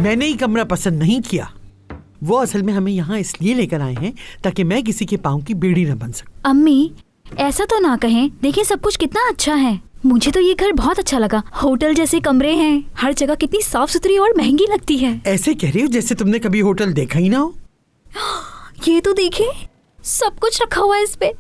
मैंने ही कमरा पसंद नहीं किया। वो असल में हमें यहाँ इसलिए लेकर आए हैं ताकि मैं किसी के पाँव की बेड़ी न बन सकूं। अम्मी ऐसा तो ना कहें, देखिए सब कुछ कितना अच्छा है। मुझे तो ये घर बहुत अच्छा लगा। होटल जैसे कमरे हैं, हर जगह कितनी साफ सुथरी और महंगी लगती है। ऐसे कह रही हो जैसे तुमने कभी होटल देखा ही ना हो। ये तो देखिए, सब कुछ रखा हुआ है इस पे।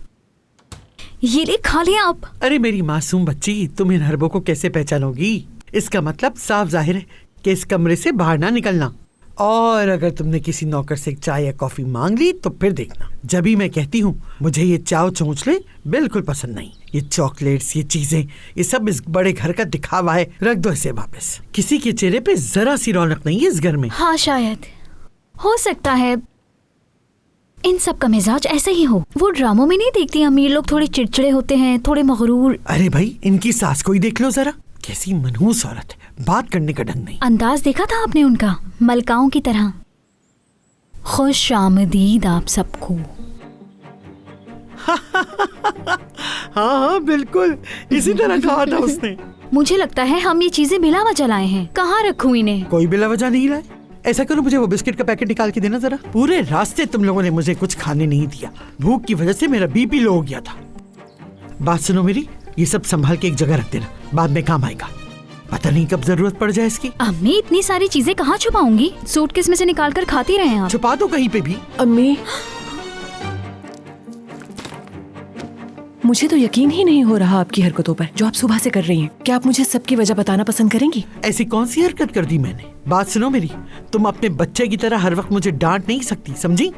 ये ले, खा लें आप। अरे मेरी मासूम बच्ची, तुम इन हर्बों को कैसे पहचानोगी? इसका मतलब साफ जाहिर है कि इस कमरे से बाहर ना निकलना। और अगर तुमने किसी नौकर से चाय या कॉफी मांग ली तो फिर देखना, जब भी मैं कहती हूँ मुझे ये चाव चोंचले बिल्कुल पसंद नहीं। ये चॉकलेट्स, ये चीजें, ये सब इस बड़े घर का दिखावा है। रख दो इसे वापस। किसी के चेहरे पे जरा सी रौनक नहीं है इस घर में। हाँ शायद हो सकता है इन सब का मिजाज ऐसे ही हो। वो ड्रामों में नहीं देखती अमीर लोग थोड़े चिड़चिड़े होते हैं, थोड़े मगरूर। अरे भाई, इनकी सास को ही देख लो जरा, कैसी मनहूस औरत है, बात करने का ढंग नहीं। अंदाज देखा था आपने उनका, मलकाओं की तरह। खुश आमदीद आप सबको। हाँ बिल्कुल, इसी तरह कहा था उसने। मुझे लगता है हम ये चीजें बिला वजह लाए हैं। कहाँ रखूं इन्हें? कोई बिला वजह नहीं लाए। ऐसा करो, मुझे वो बिस्किट का पैकेट निकाल के देना जरा। पूरे रास्ते तुम लोगों ने मुझे कुछ खाने नहीं दिया। भूख की वजह से मेरा बीपी लो हो गया था। बात सुनो मेरी, ये सब संभाल के एक जगह रख देना, बाद में काम आएगा। पता नहीं कब जरूरत पड़ जाए इसकी। अम्मी इतनी सारी चीजें कहाँ छुपाऊंगी? सूटकेस में से निकाल कर खाती रहे आप। छुपा दो कहीं पे भी। अम्मी, मुझे तो यकीन ही नहीं हो रहा आपकी हरकतों पर जो आप सुबह से कर रही हैं। क्या आप मुझे सबकी वजह बताना पसंद करेंगी? ऐसी कौन सी हरकत कर दी मैंने? बात सुनो मेरी, तुम अपने बच्चे की तरह हर वक्त मुझे डांट नहीं सकती, समझी?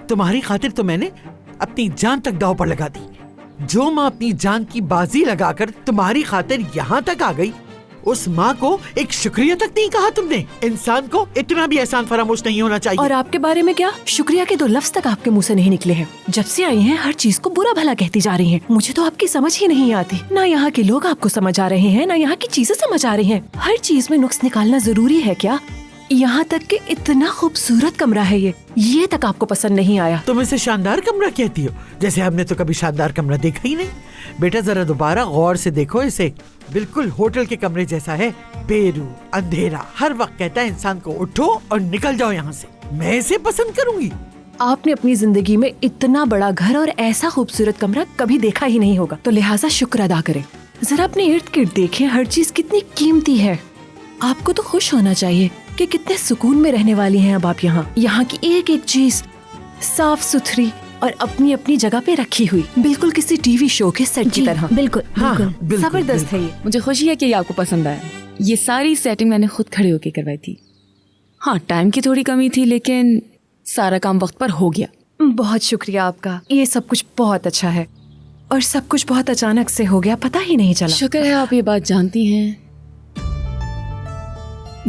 तुम्हारी खातिर तो मैंने अपनी जान तक दांव पर लगा दी। जो माँ अपनी जान की बाजी लगाकर तुम्हारी खातिर यहाँ तक आ गई, उस माँ को एक शुक्रिया तक नहीं कहा तुमने। इंसान को इतना भी एहसान फरामोश नहीं होना चाहिए। और आपके बारे में क्या? शुक्रिया के 2 लफ्ज तक आपके मुंह से नहीं निकले हैं। जब से आई हैं हर चीज को बुरा भला कहती जा रही हैं। मुझे तो आपकी समझ ही नहीं आती। ना यहाँ के लोग आपको समझ आ रहे हैं, ना यहाँ की चीजें समझ आ रही हैं। हर चीज में नुक्स निकालना जरूरी है क्या? यहाँ तक कि इतना खूबसूरत कमरा है ये तक आपको पसंद नहीं आया। तुम इसे शानदार कमरा कहती हो, जैसे हमने तो कभी शानदार कमरा देखा ही नहीं। बेटा जरा दोबारा गौर से देखो इसे, बिल्कुल होटल के कमरे जैसा है। बेरू, अंधेरा, हर वक्त कहता है इंसान को उठो और निकल जाओ यहाँ से। मैं इसे पसंद करूंगी? आपने अपनी जिंदगी में इतना बड़ा घर और ऐसा खूबसूरत कमरा कभी देखा ही नहीं होगा, तो लिहाजा शुक्र अदा करें। जरा अपने इर्द गिर्द देखें, हर चीज कितनी कीमती है। आपको तो खुश होना चाहिए कि कितने सुकून में रहने वाली हैं अब आप यहाँ। यहाँ की एक एक चीज साफ सुथरी और अपनी अपनी जगह पे रखी हुई, बिल्कुल किसी टीवी शो के सेट की तरह। बिल्कुल हाँ, बिल्कुल। बिल्कुल, जबरदस्त है ये। मुझे खुशी है कि ये आपको पसंद आया। ये सारी सेटिंग मैंने खुद खड़े होकर करवाई थी। हाँ, टाइम की थोड़ी कमी थी, लेकिन सारा काम वक्त पर हो गया। बहुत शुक्रिया आपका। ये सब कुछ बहुत अच्छा है और सब कुछ बहुत अचानक से हो गया, पता ही नहीं चला। शुक्र है आप ये बात जानती हैं।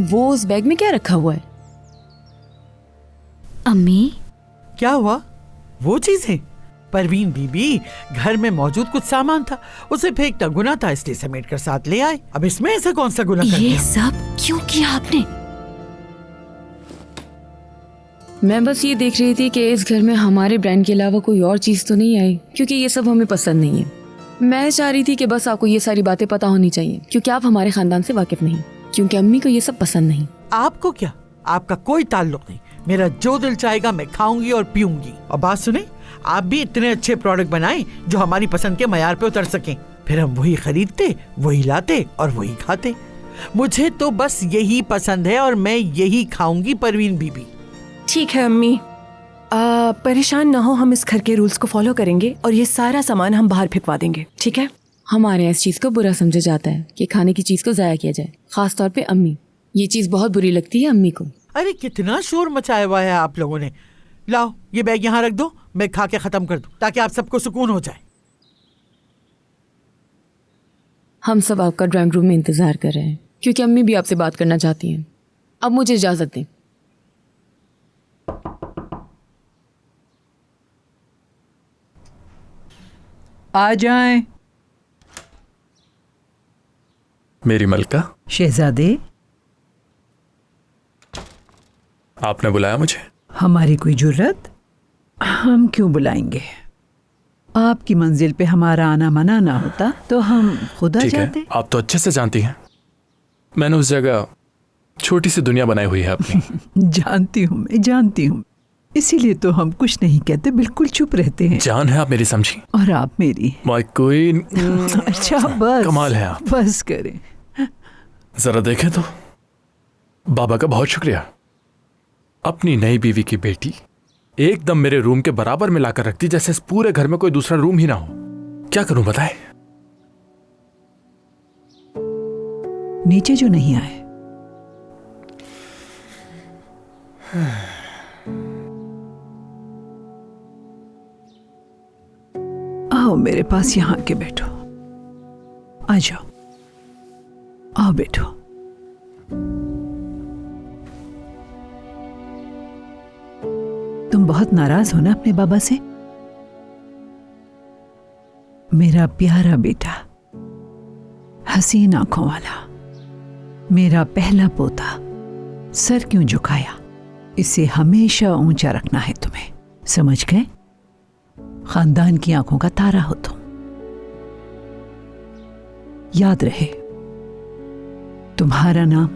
वो उस बैग में क्या रखा हुआ है? अम्मी क्या हुआ? वो चीज है परवीन बीबी, घर में मौजूद कुछ सामान था, उसे फेंकना गुनाह था, इसलिए समेट कर साथ ले आए। अब इसमें ऐसा कौन सा गुनाह कर ये दिया? सब क्यों किया आपने? मैं बस ये देख रही थी कि इस घर में हमारे ब्रांड के अलावा कोई और चीज तो नहीं आई, क्योंकि ये सब हमें पसंद नहीं है। मैं चाह रही थी कि बस आपको ये सारी बातें पता होनी चाहिए, क्योंकि आप हमारे खानदान से वाकिफ नहीं, क्योंकि अम्मी को ये सब पसंद नहीं। आपको क्या? आपका कोई ताल्लुक नहीं। मेरा जो दिल चाहेगा मैं खाऊंगी और पीऊंगी। और बात सुने, आप भी इतने अच्छे प्रोडक्ट बनाएं जो हमारी पसंद के मयार पे उतर सकें, फिर हम वही खरीदते, वही लाते और वही खाते। मुझे तो बस यही पसंद है और मैं यही खाऊंगी परवीन बीबी। ठीक है अम्मी, परेशान ना हो, हम इस घर के रूल्स को फॉलो करेंगे और ये सारा सामान हम बाहर फेंकवा देंगे, ठीक है? हमारे इस चीज को बुरा समझा जाता है कि खाने की चीज को जाया किया जाए, खास तौर पे अम्मी। ये चीज बहुत बुरी लगती है अम्मी को। अरे कितना शोर मचाया हुआ है आप लोगों ने। लाओ ये बैग यहाँ रख दो, मैं खा के खत्म कर दूं ताकि आप सबको सुकून हो जाए। हम सब आपका ड्राइंग रूम में इंतजार कर रहे हैं, क्योंकि अम्मी भी आपसे बात करना चाहती हैं। अब मुझे इजाजत दें। आ जाएं। मेरी मलका, शहजादे, आपने बुलाया मुझे? हमारी कोई जुर्रत? हम क्यों बुलाएंगे? आपकी मंजिल पे हमारा आना मना ना होता तो हम खुद आ ठीक जाते। है, आप तो अच्छे से जानती हैं मैंने उस जगह छोटी सी दुनिया बनाई हुई है अपनी। जानती हूँ, मैं जानती हूँ, इसीलिए तो हम कुछ नहीं कहते, बिल्कुल चुप रहते हैं। जान है आप मेरी, समझी? और आप मेरी। My queen. अच्छा बस, कमाल है आप। बस करें। जरा देखें तो। बाबा का बहुत शुक्रिया। अपनी नई बीवी की बेटी एकदम मेरे रूम के बराबर में लाकर रखती, जैसे इस पूरे घर में कोई दूसरा रूम ही ना हो। क्या करूं बताए? नीचे जो नहीं आए। आओ मेरे पास, यहाँ के बैठो। आ जाओ, आओ बैठो। तुम बहुत नाराज हो ना अपने बाबा से? मेरा प्यारा बेटा, हसीन आंखों वाला, मेरा पहला पोता, सर क्यों झुकाया? इसे हमेशा ऊंचा रखना है तुम्हें, समझ गए? खानदान की आंखों का तारा हो तुम। याद रहे, तुम्हारा नाम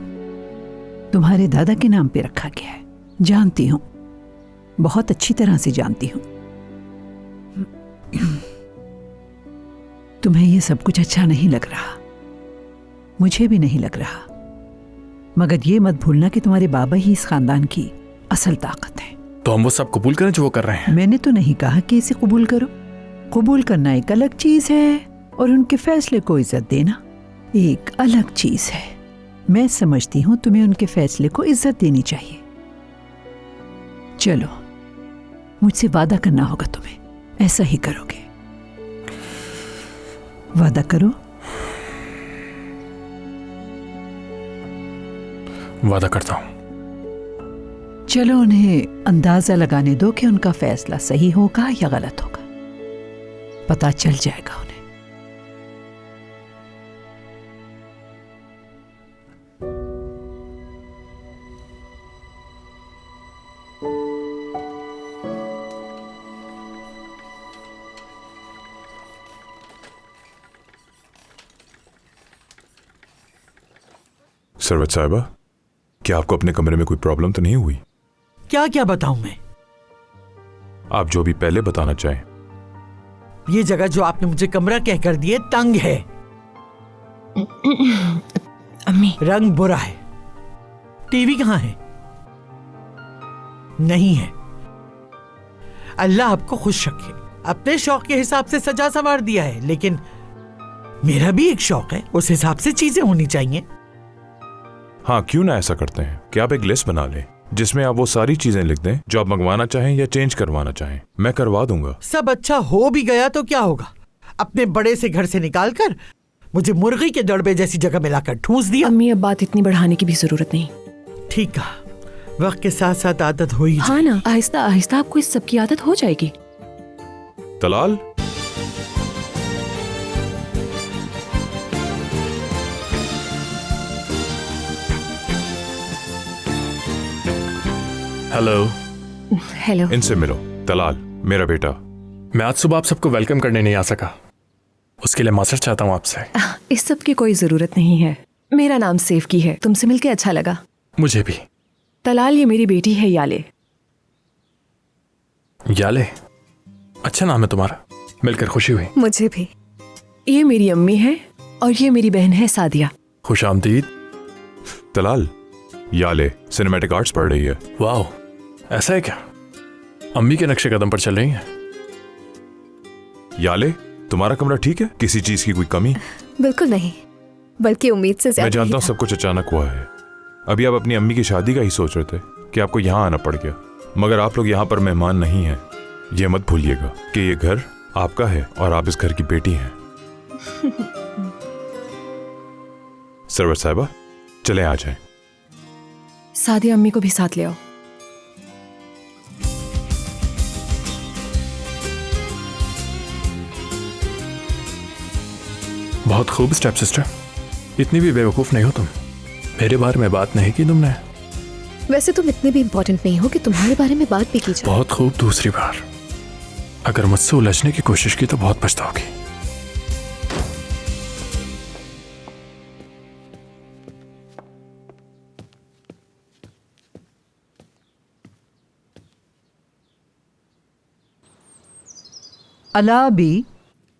तुम्हारे दादा के नाम पे रखा गया है। जानती हूं, बहुत अच्छी तरह से जानती हूं। तुम्हें ये सब कुछ अच्छा नहीं लग रहा, मुझे भी नहीं लग रहा, मगर ये मत भूलना कि तुम्हारे बाबा ही इस खानदान की असल ताकत है। तो हम वो सब कबूल करें जो वो कर रहे हैं? मैंने तो नहीं कहा कि इसे कबूल करो। कबूल करना एक अलग चीज है और उनके फैसले को इज्जत देना एक अलग चीज है। मैं समझती हूँ तुम्हें उनके फैसले को इज्जत देनी चाहिए। चलो, मुझसे वादा करना होगा तुम्हें, ऐसा ही करोगे? वादा करो। वादा करता हूं। चलो, उन्हें अंदाजा लगाने दो कि उनका फैसला सही होगा या गलत होगा। पता चल जाएगा उन्हें। सरवत साहिबा, क्या आपको अपने कमरे में कोई प्रॉब्लम तो नहीं हुई? क्या क्या बताऊं मैं? आप जो भी पहले बताना चाहें। ये जगह जो आपने मुझे कमरा कहकर दिए तंग है। अम्मी, रंग बुरा है। टीवी कहां है? नहीं है। अल्लाह आपको खुश रखे। अपने शौक के हिसाब से सजा संवार दिया है, लेकिन मेरा भी एक शौक है, उस हिसाब से चीजें होनी चाहिए। हाँ, क्यों ना ऐसा करते हैं कि आप एक लिस्ट बना लें जिसमें आप वो सारी चीजें लिख दें जो आप मंगवाना चाहें या चेंज करवाना चाहें। मैं करवा दूंगा। सब अच्छा हो भी गया तो क्या होगा? अपने बड़े से घर से निकालकर मुझे मुर्गी के दड़बे जैसी जगह में लाकर ठूंस दिया। अम्मी, अब बात इतनी बढ़ाने की भी जरूरत नहीं। ठीक कहा, वक्त के साथ साथ आदत हो ही हाँ ना, आहिस्ता आहिस्ता आपको इस सब की आदत हो जाएगी। तलाल, हेलो। हेलो। इनसे मिलो। तलाल, मेरा बेटा। मैं आज सुबह आप सबको वेलकम करने नहीं आ सका, उसके लिए माफी चाहता हूँ आपसे। इस सब की कोई जरूरत नहीं है। मेरा नाम सेवकी है, तुमसे मिलके अच्छा लगा। मुझे भी। तलाल, ये मेरी बेटी है याले। याले, अच्छा नाम है तुम्हारा, मिलकर खुशी हुई। मुझे भी। ये मेरी अम्मी है और ये मेरी बहन है सादिया। खुश आमदीद। तलाल, याले सिनेमैटिक आर्ट्स पढ़ रही है। वाह, ऐसा है क्या? अम्मी के नक्शे कदम पर चल रही हैं। याले, तुम्हारा कमरा ठीक है? किसी चीज की कोई कमी? बिल्कुल नहीं, बल्कि उम्मीद से मैं ज्यादा जानता हूँ ही सब कुछ अचानक हुआ है। अभी आप अपनी अम्मी की शादी का ही सोच रहे थे कि आपको यहाँ आना पड़ गया, मगर आप लोग यहाँ पर मेहमान नहीं हैं। ये मत भूलिएगा कि ये घर आपका है और आप इस घर की बेटी हैं। सरवत साहिबा, चले आ जाएं। सादिया, अम्मी को भी साथ ले आओ। बहुत खूब स्टेप सिस्टर, इतनी भी बेवकूफ नहीं हो तुम। मेरे बारे में बात नहीं की तुमने। वैसे तुम इतने भी इम्पोर्टेंट नहीं हो कि तुम्हारे बारे में बात भी की जाए। बहुत खूब, दूसरी बार अगर मुझसे उलझने की कोशिश की तो बहुत पछताओगी। अलाबी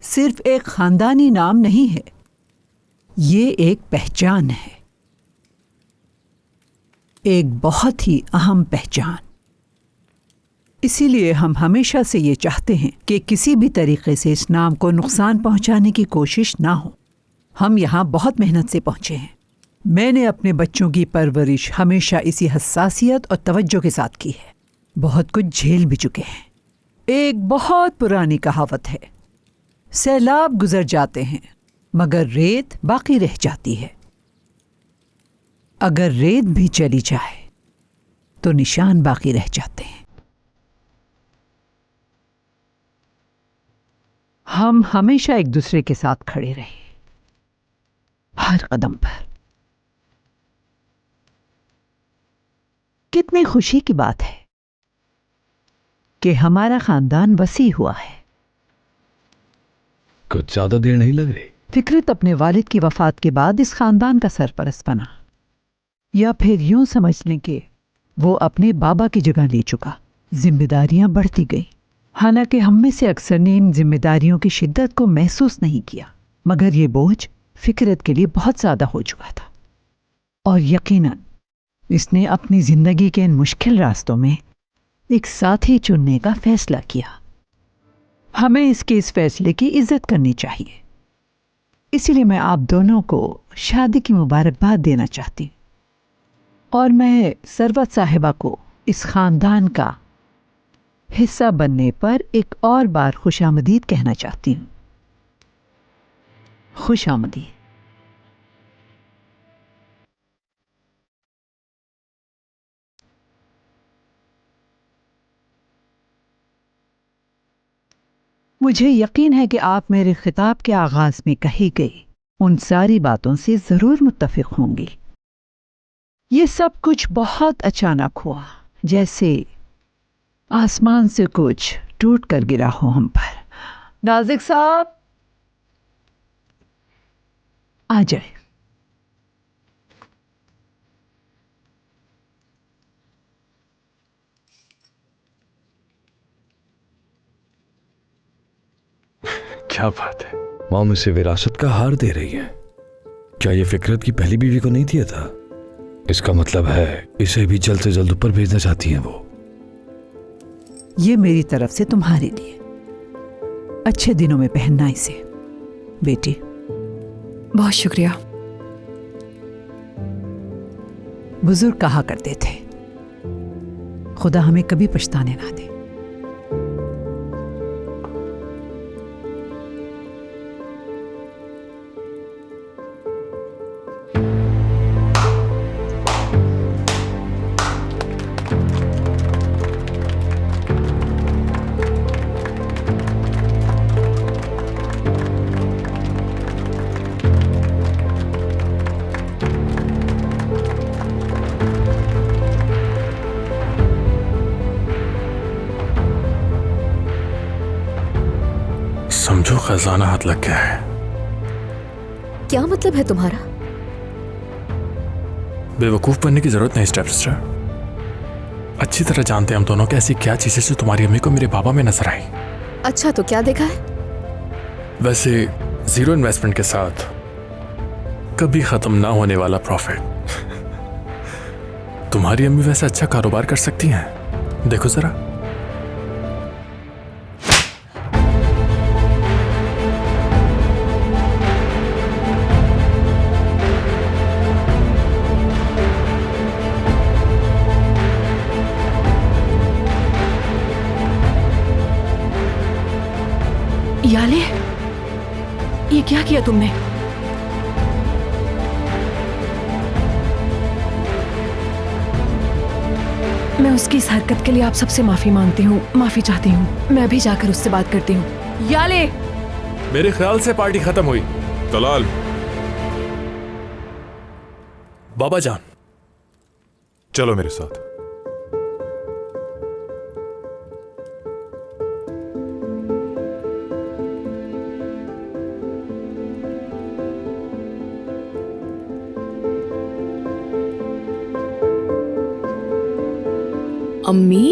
सिर्फ एक खानदानी नाम नहीं है, ये एक पहचान है, एक बहुत ही अहम पहचान। इसीलिए हम हमेशा से ये चाहते हैं कि किसी भी तरीके से इस नाम को नुकसान पहुंचाने की कोशिश ना हो। हम यहाँ बहुत मेहनत से पहुंचे हैं। मैंने अपने बच्चों की परवरिश हमेशा इसी हसासियत और तवज्जो के साथ की है। बहुत कुछ झेल भी चुके हैं। एक बहुत पुरानी कहावत है, सैलाब गुजर जाते हैं मगर रेत बाकी रह जाती है। अगर रेत भी चली जाए तो निशान बाकी रह जाते हैं। हम हमेशा एक दूसरे के साथ खड़े रहे, हर कदम पर। कितनी खुशी की बात है कि हमारा खानदान वसी हुआ है। कुछ ज्यादा देर नहीं लग रही। फिक्रत अपने वालिद की वफात के बाद इस खानदान का सरपरस्त बना, या फिर यूं समझ लें कि वो अपने बाबा की जगह ले चुका। जिम्मेदारियां बढ़ती गई। हालांकि हम में से अक्सर ने इन जिम्मेदारियों की शिद्दत को महसूस नहीं किया, मगर ये बोझ फिक्रत के लिए बहुत ज्यादा हो चुका था। और यकीनन इसने अपनी जिंदगी के इन मुश्किल रास्तों में एक साथी चुनने का फैसला किया। हमें इसके इस फैसले की इज्जत करनी चाहिए। इसीलिए मैं आप दोनों को शादी की मुबारकबाद देना चाहती हूं, और मैं सरवत साहिबा को इस खानदान का हिस्सा बनने पर एक और बार खुशामदीद कहना चाहती हूं। खुशामदीद। मुझे यकीन है कि आप मेरे खिताब के आगाज में कही गई उन सारी बातों से जरूर मुत्तफिक होंगी। ये सब कुछ बहुत अचानक हुआ, जैसे आसमान से कुछ टूट कर गिरा हो हम पर। नाजिक साहब आ जाए। क्या बात है। मॉम इसे विरासत का हार दे रही है। क्या ये फिक्रत की पहली बीवी को नहीं दिया था? इसका मतलब है इसे भी जल्द से जल्द ऊपर भेजना चाहती हैं वो। ये मेरी तरफ से तुम्हारे लिए। अच्छे दिनों में पहनना इसे बेटी। बहुत शुक्रिया। बुजुर्ग कहा करते थे, खुदा हमें कभी पछताने ना दे। समझो खजाना हाथ लग गया है। क्या मतलब है तुम्हारा? बेवकूफ बनने की जरूरत नहीं स्टेप सिस्टर। अच्छी तरह जानते हैं हम दोनों कि ऐसी क्या चीजें जो तुम्हारी अम्मी को मेरे बाबा में नजर आई। अच्छा, तो क्या देखा है? वैसे जीरो इन्वेस्टमेंट के साथ कभी खत्म ना होने वाला प्रॉफिट। तुम्हारी अम्मी वैसे अच्छा कारोबार कर सकती हैं, देखो जरा। याले, ये क्या किया तुमने? मैं उसकी इस हरकत के लिए आप सबसे माफी मांगती हूँ, माफी चाहती हूँ। मैं अभी जाकर उससे बात करती हूँ। याले, मेरे ख्याल से पार्टी खत्म हुई। तलाल, बाबा जान, चलो मेरे साथ। अम्मी